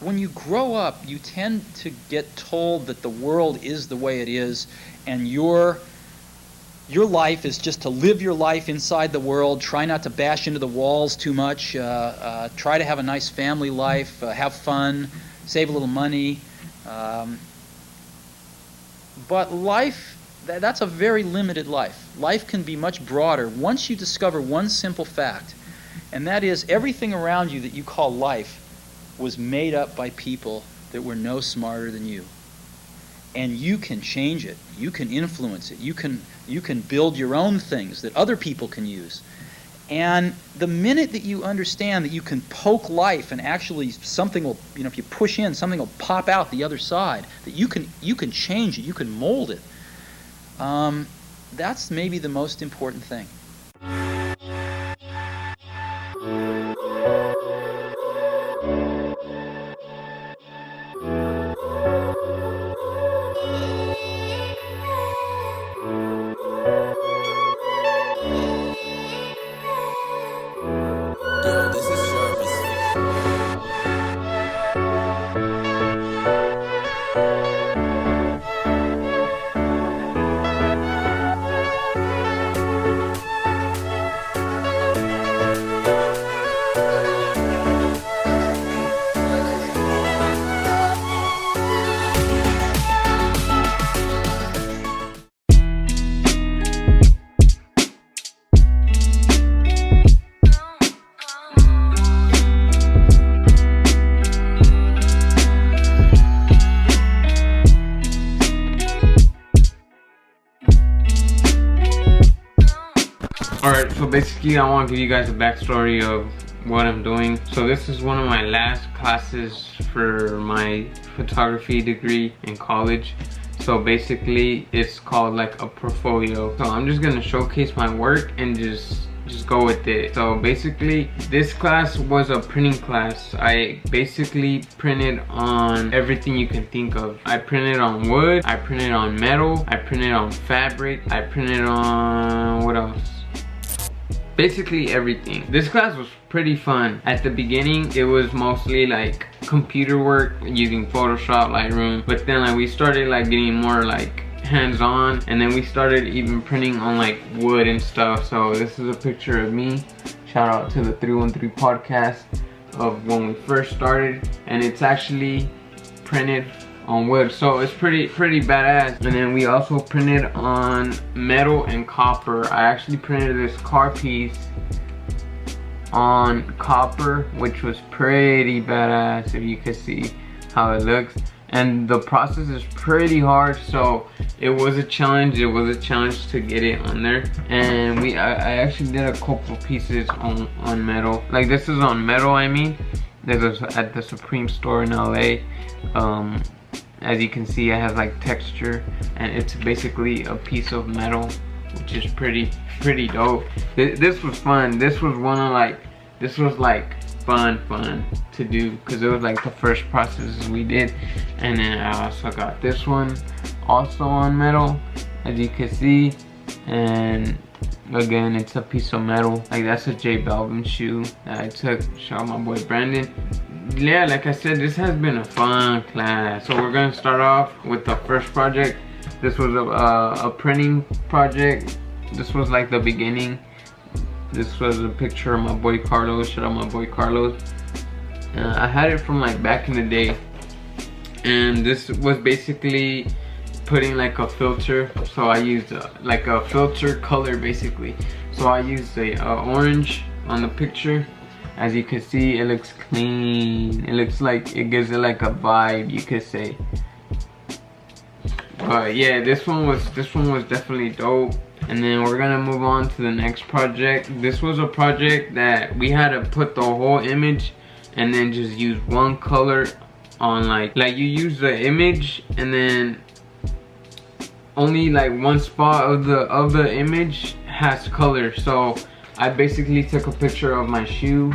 When you grow up, you tend to get told that the world is the way it is, and your life is just to live your life inside the world, try not to bash into the walls too much, try to have a nice family life, have fun, save a little money. But life, that's a very limited life. Life can be much broader once you discover one simple fact, and that is everything around you that you call life was made up by people that were no smarter than you. And you can change it. You can influence it. You can build your own things that other people can use. And the minute that you understand that you can poke life and actually something will, if you push in, something will pop out the other side, that you can change it, you can mold it, that's maybe the most important thing. Alright, so basically I want to give you guys a backstory of what I'm doing. So this is one of my last classes for my photography degree in college. So basically it's called like a portfolio. So I'm just gonna showcase my work and just go with it. So basically this class was a printing class. I basically printed on everything you can think of. I printed on wood, I printed on metal, I printed on fabric, I printed on what else? Basically everything. This class was pretty fun. At the beginning it was mostly like computer work using Photoshop, Lightroom, but then like we started like getting more like hands-on, and then we started even printing on like wood and stuff. So this is a picture of me. Shout out to the 313 podcast of when we first started, and it's actually printed on wood, so it's pretty badass. And then we also printed on metal and copper. I actually printed this car piece on copper, which was pretty badass, if you can see how it looks. And the process is pretty hard, so it was a challenge. It was a challenge to get it on there. And I actually did a couple pieces on metal. Like this is on metal, I mean. This is at the Supreme store in LA. As you can see, it has like texture, and it's basically a piece of metal, which is pretty dope. This was fun. This was fun to do, because it was like the first processes we did. And then I also got this one also on metal, as you can see, and again it's a piece of metal. Like that's a J Balvin shoe that I took. Shout out my boy Brandon. Yeah, like I said, this has been a fun class. So we're gonna start off with the first project. This was a printing project. This was like the beginning. This was a picture of my boy Carlos. Shout out my boy Carlos. I had it from like back in the day, and this was basically putting like a filter. So I used like a filter color basically. So I used a orange on the picture. As you can see, it looks clean. It looks like it gives it like a vibe, you could say. But yeah, this one was definitely dope. And then we're gonna move on to the next project. This was a project that we had to put the whole image and then just use one color on like you use the image and then only like one spot of the image has color. So I basically took a picture of my shoe,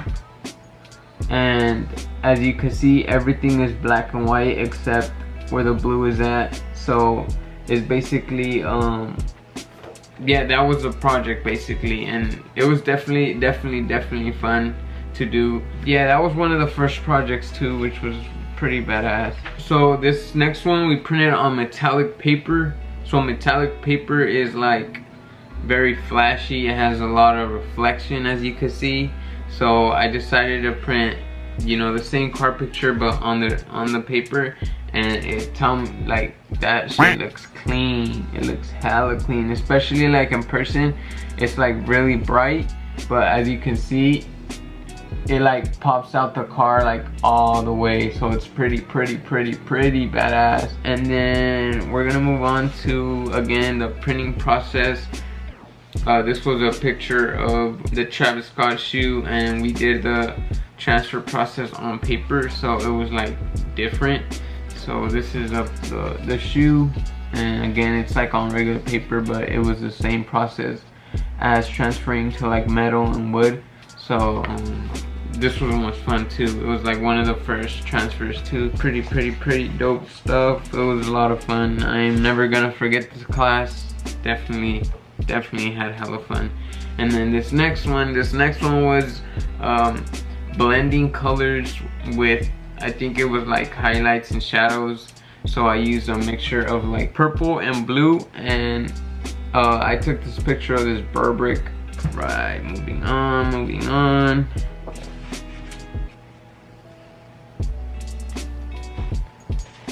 and as you can see, everything is black and white except where the blue is at. So it's basically yeah, that was a project basically, and it was definitely fun to do. Yeah, that was one of the first projects too, which was pretty badass. So this next one we printed on metallic paper. So metallic paper is like very flashy. It has a lot of reflection, as you can see. So I decided to print, you know, the same card picture but on the paper, and like that shit looks clean. It looks hella clean, especially like in person. It's like really bright, but as you can see, it like pops out the car like all the way. So it's pretty badass. And then we're gonna move on to, again, the printing process. This was a picture of the Travis Scott shoe, and we did the transfer process on paper, so it was like different. So this is the shoe, and again it's like on regular paper, but it was the same process as transferring to like metal and wood. So this one was fun too. It was like one of the first transfers too. Pretty dope stuff. It was a lot of fun. I'm never gonna forget this class. Definitely had hella fun. And then this next one was blending colors with, I think it was like highlights and shadows. So I used a mixture of like purple and blue, and I took this picture of this burr brick. Right, moving on.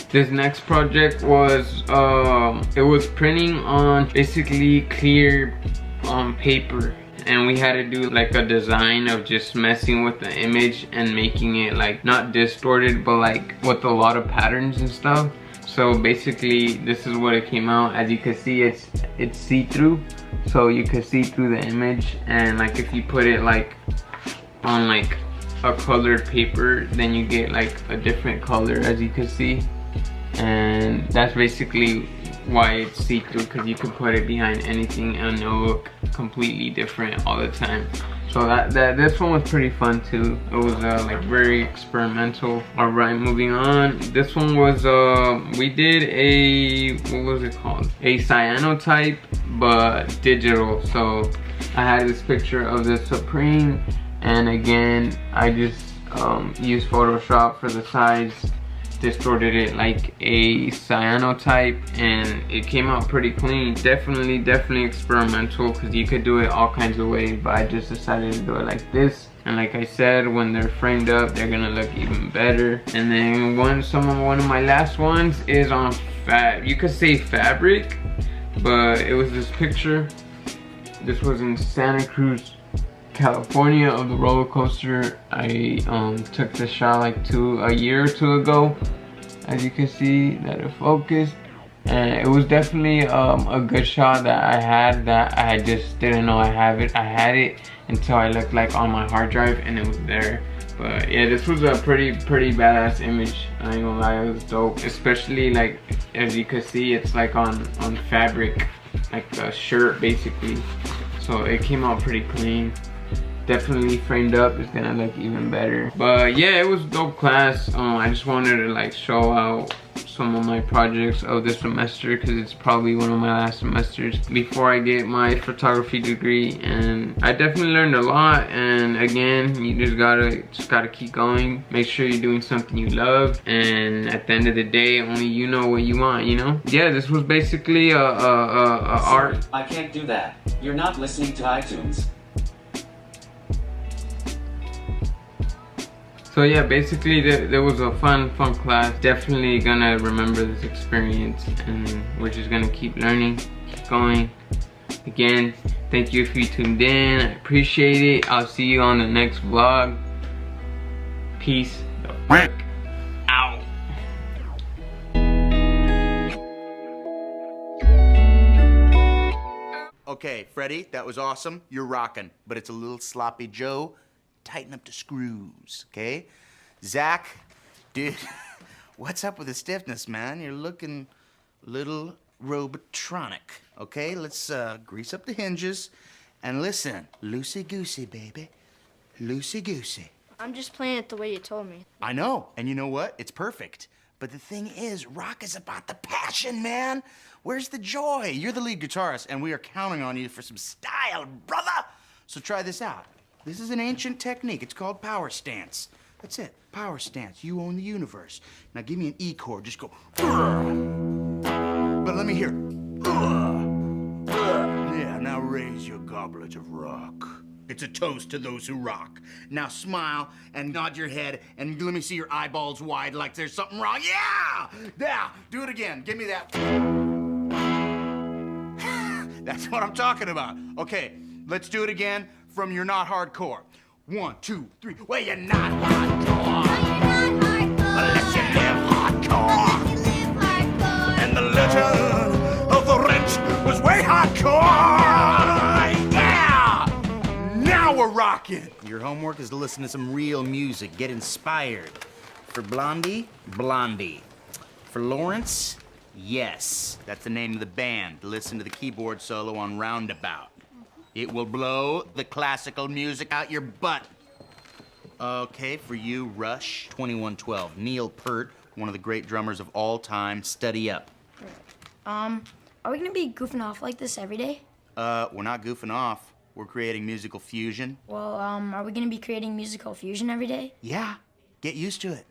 This next project was, it was printing on basically clear paper, and we had to do like a design of just messing with the image and making it like not distorted, but like with a lot of patterns and stuff. So basically this is what it came out. As you can see, it's see-through, so you can see through the image. And like if you put it like on like a colored paper, then you get like a different color, as you can see. And that's basically why it's see-through, because you can put it behind anything and it'll look completely different all the time. So this one was pretty fun too. It was like very experimental. All right, moving on. This one was we did a, what was it called, a cyanotype but digital. So I had this picture of the Supreme, and again I just used Photoshop for the sides, distorted it like a cyanotype, and it came out pretty clean. Definitely experimental, because you could do it all kinds of ways, but I just decided to do it like this. And like I said, when they're framed up, they're gonna look even better. And then one of my last ones is on you could say fabric, but it was this picture. This was in Santa Cruz, California, of the roller coaster. I took this shot like a year or two ago. As you can see that it focused, and it was definitely a good shot that I had, that I just didn't know I had it until I looked like on my hard drive and it was there. But yeah, this was a pretty badass image. I ain't gonna lie, it was dope. Especially like, as you can see, it's like on fabric, like a shirt basically. So it came out pretty clean. Definitely framed up, it's gonna look even better. But yeah, it was a dope class. I just wanted to like show out some of my projects of this semester, because it's probably one of my last semesters before I get my photography degree. And I definitely learned a lot, and again, you just gotta keep going. Make sure you're doing something you love, and at the end of the day, only you know what you want, you know? Yeah, this was basically a art. I can't do that. You're not listening to iTunes. So yeah, basically there was a fun class. Definitely gonna remember this experience, and we're just gonna keep learning, keep going. Again, thank you if you tuned in. I appreciate it. I'll see you on the next vlog. Peace the frick out. Okay, Freddie, that was awesome. You're rocking, but it's a little sloppy Joe. Tighten up the screws, okay? Zach, dude, what's up with the stiffness, man? You're looking a little robotronic, okay? Let's grease up the hinges and listen. Loosey-goosey, baby. Loosey-goosey. I'm just playing it the way you told me. I know, and you know what? It's perfect. But the thing is, rock is about the passion, man. Where's the joy? You're the lead guitarist, and we are counting on you for some style, brother. So try this out. This is an ancient technique. It's called power stance. That's it. Power stance. You own the universe. Now give me an E chord. Just go. But let me hear. Yeah, now raise your goblet of rock. It's a toast to those who rock. Now smile and nod your head and let me see your eyeballs wide like there's something wrong. Yeah! Yeah! Do it again. Give me that. That's what I'm talking about. Okay, let's do it again from You're Not Hardcore. 1, 2, 3. Well, you're not hardcore. Unless you live hardcore. And the legend of the wrench was way hardcore. Yeah! Now we're rocking. Your homework is to listen to some real music. Get inspired. For Blondie, Blondie. For Lawrence, Yes. That's the name of the band. Listen to the keyboard solo on Roundabout. It will blow the classical music out your butt. Okay, for you, Rush, 2112. Neil Peart, one of the great drummers of all time. Study up. Are we gonna be goofing off like this every day? We're not goofing off. We're creating musical fusion. Well, are we gonna be creating musical fusion every day? Yeah, get used to it.